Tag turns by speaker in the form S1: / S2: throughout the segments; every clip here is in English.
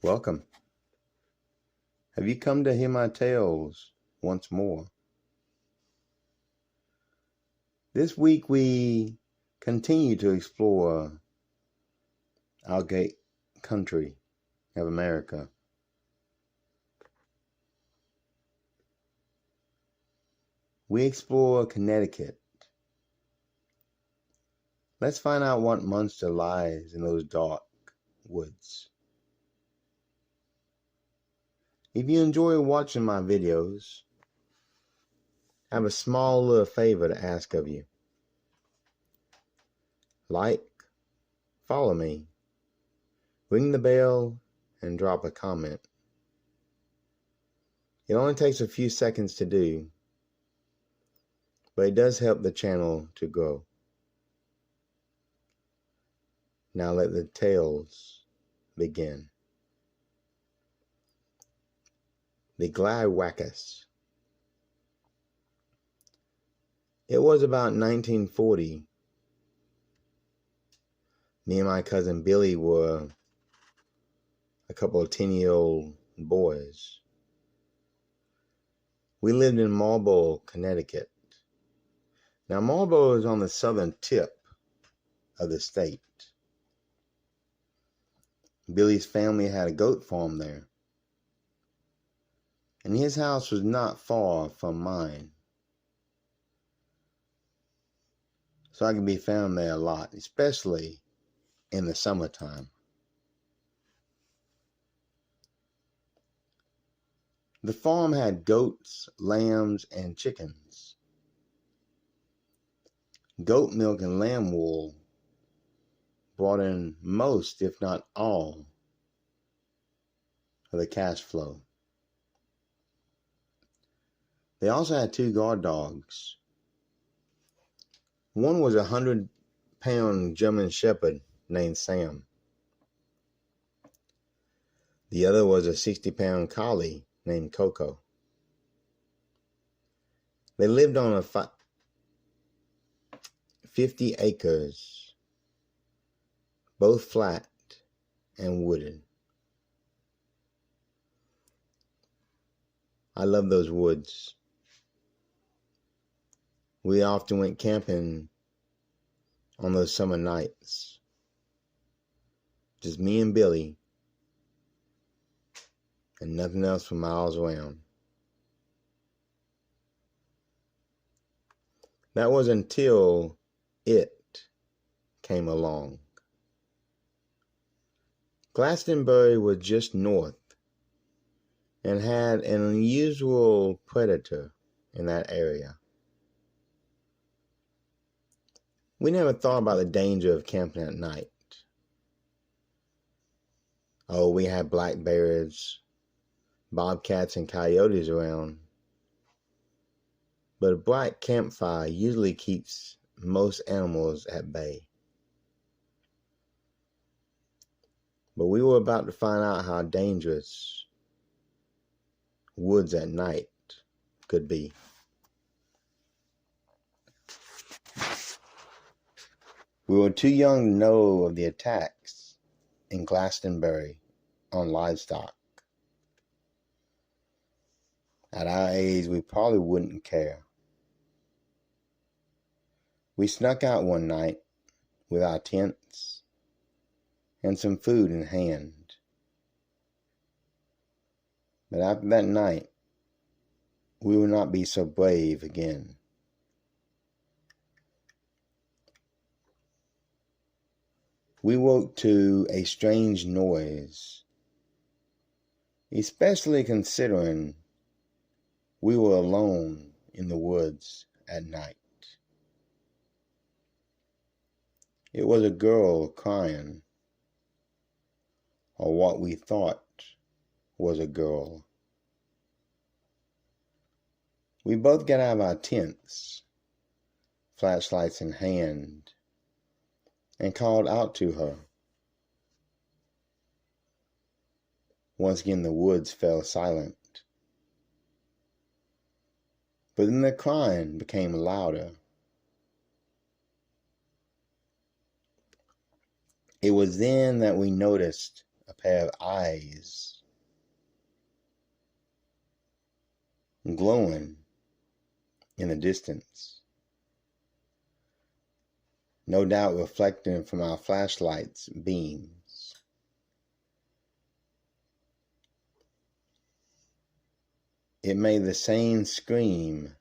S1: Welcome. Have you come to hear my tales once more? This week we continue to explore our great country of America. We explore Connecticut. Let's find out what monster lies in those dark woods. If you enjoy watching my videos, I have a small little favor to ask of you. Like, follow me, ring the bell, and drop a comment. It only takes a few seconds to do, but it does help the channel to grow. Now let the tales begin. The Glawackus. It was about 1940. Me and my cousin Billy were a couple of 10-year-old boys. We lived in Marlborough, Connecticut. Now Marlborough is on the southern tip of the state. Billy's family had a goat farm there, and his house was not far from mine. So I could be found there a lot, especially in the summertime. The farm had goats, lambs, and chickens. Goat milk and lamb wool brought in most, if not all, of the cash flow. They also had 2 guard dogs. One was a 100-pound German Shepherd named Sam. The other was a 60-pound collie named Coco. They lived on 50 acres, both flat and wooded. I love those woods. We often went camping on those summer nights. Just me and Billy, and nothing else for miles around. That was until it came along. Glastonbury was just north and had an unusual predator in that area. We never thought about the danger of camping at night. Oh, we had black bears, bobcats, and coyotes around. But a bright campfire usually keeps most animals at bay. But we were about to find out how dangerous woods at night could be. We were too young to know of the attacks in Glastonbury on livestock. At our age, we probably wouldn't care. We snuck out one night with our tents and some food in hand. But after that night, we will not be so brave again. We woke to a strange noise, especially considering we were alone in the woods at night. It was a girl crying, or what we thought was a girl. We both got out of our tents, flashlights in hand, and called out to her. Once again, the woods fell silent. But then the crying became louder. It was then that we noticed a pair of eyes glowing in the distance, no doubt reflecting from our flashlight's beams. It made the same scream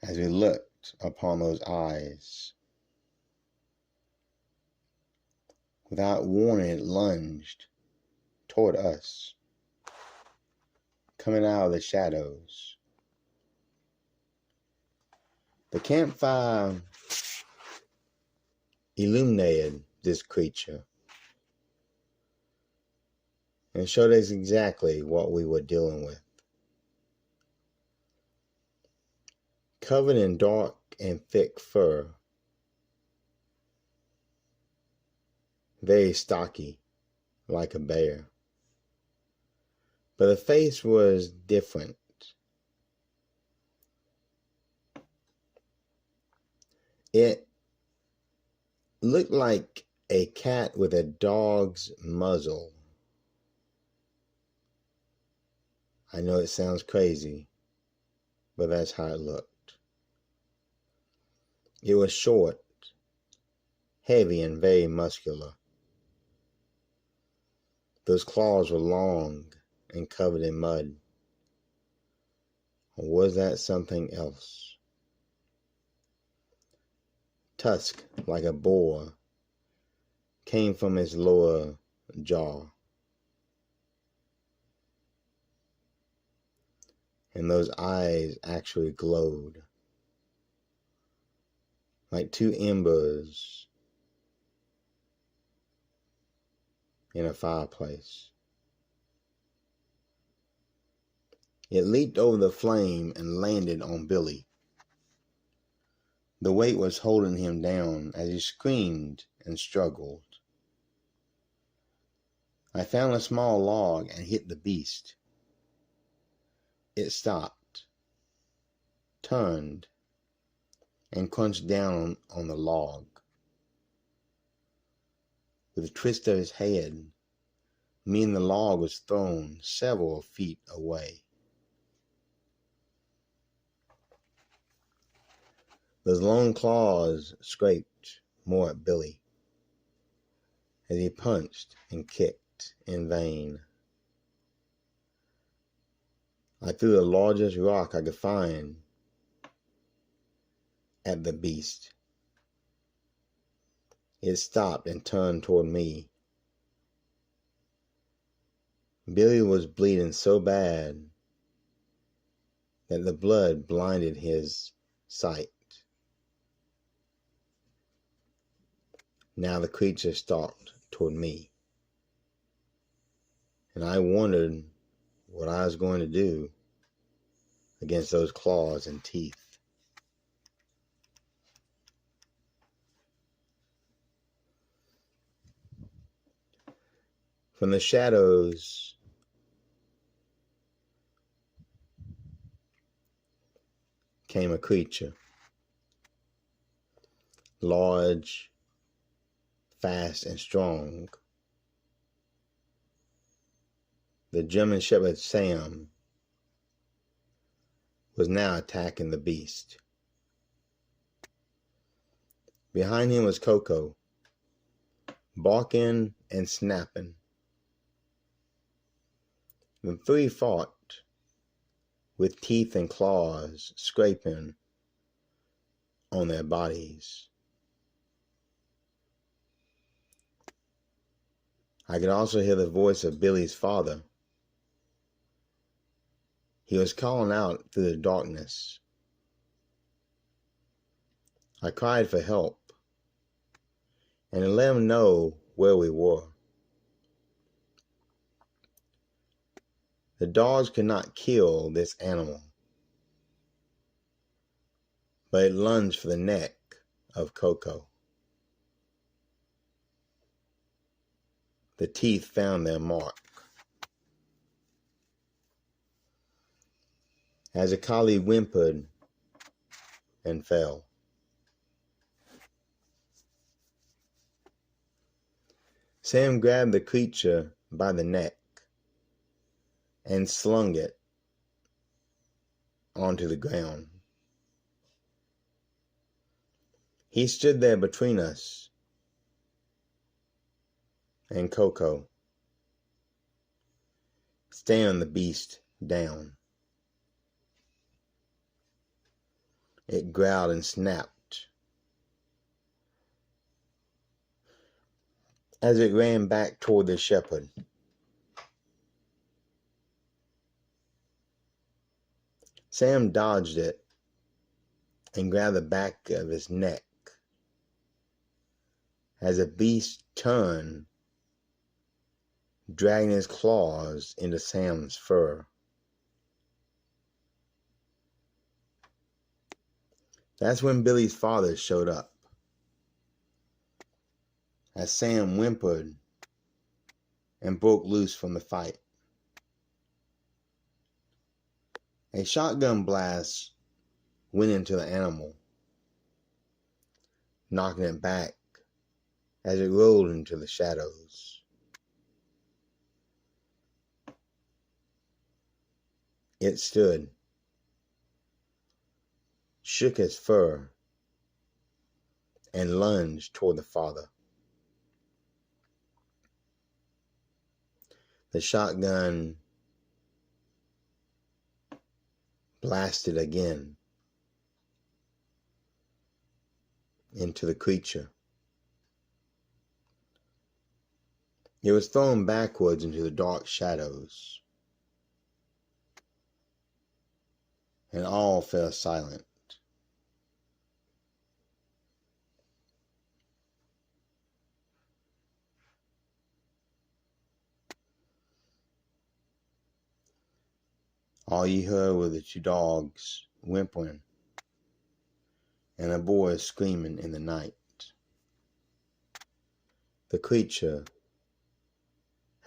S1: as we looked upon those eyes. Without warning, it lunged toward us, coming out of the shadows. The campfire illuminated this creature and showed us exactly what we were dealing with. Covered in dark and thick fur, very stocky, like a bear. But the face was different. It looked like a cat with a dog's muzzle. I know it sounds crazy, but that's how it looked. It was short, heavy, and very muscular. Those claws were long and covered in mud. Or was that something else? Tusk, like a boar, came from its lower jaw. And those eyes actually glowed, like two embers in a fireplace. It leaped over the flame and landed on Billy. The weight was holding him down as he screamed and struggled. I found a small log and hit the beast. It stopped, turned, and crunched down on the log. With a twist of his head, me and the log was thrown several feet away. Those long claws scraped more at Billy as he punched and kicked in vain. I threw the largest rock I could find at the beast. It stopped and turned toward me. Billy was bleeding so bad that the blood blinded his sight. Now the creature stalked toward me, and I wondered what I was going to do against those claws and teeth. From the shadows came a creature, large, fast, and strong. The German Shepherd Sam was now attacking the beast. Behind him was Coco, barking and snapping. The three fought, with teeth and claws scraping on their bodies. I could also hear the voice of Billy's father. He was calling out through the darkness. I cried for help and to let him know where we were. The dogs could not kill this animal, but it lunged for the neck of Coco. The teeth found their mark. As the collie whimpered and fell. Sam grabbed the creature by the neck and slung it onto the ground. He stood there between us and Coco, staring the beast down. It growled and snapped as it ran back toward the shepherd. Sam dodged it and grabbed the back of his neck as the beast turned, dragging his claws into Sam's fur. That's when Billy's father showed up. As Sam whimpered and broke loose from the fight. A shotgun blast went into the animal, knocking it back as it rolled into the shadows. It stood, shook its fur, and lunged toward the father. The shotgun blasted again into the creature. It was thrown backwards into the dark shadows, and all fell silent. All you heard were the two dogs whimpering and a boy screaming in the night. The creature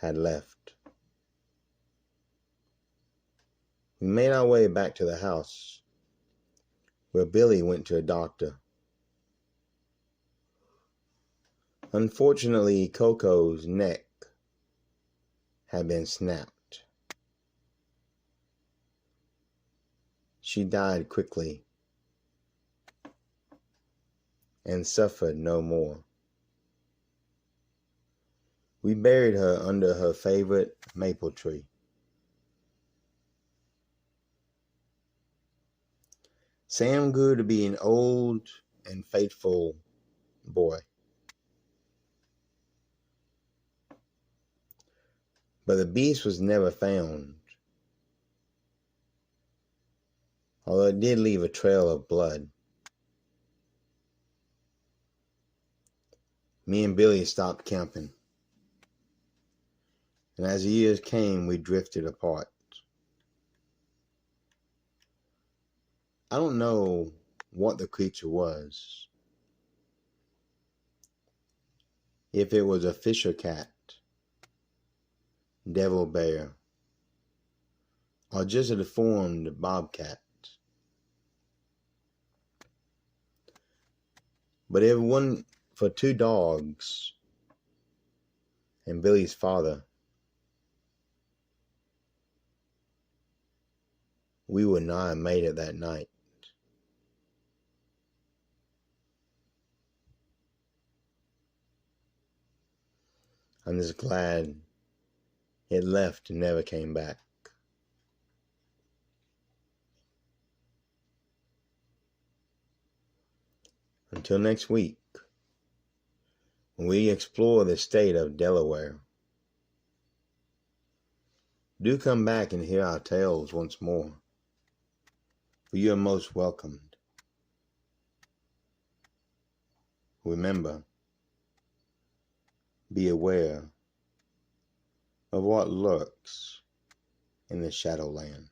S1: had left. We made our way back to the house, where Billy went to a doctor. Unfortunately, Coco's neck had been snapped. She died quickly and suffered no more. We buried her under her favorite maple tree. Sam grew to be an old and faithful boy. But the beast was never found, although it did leave a trail of blood. Me and Billy stopped camping, and as the years came, we drifted apart. I don't know what the creature was. If it was a fisher cat, devil bear, or just a deformed bobcat. But if it wasn't for two dogs and Billy's father, we would not have made it that night. I'm just glad it left and never came back. Until next week, when we explore the state of Delaware, do come back and hear our tales once more, for you are most welcomed. Remember, be aware of what lurks in the Shadowland.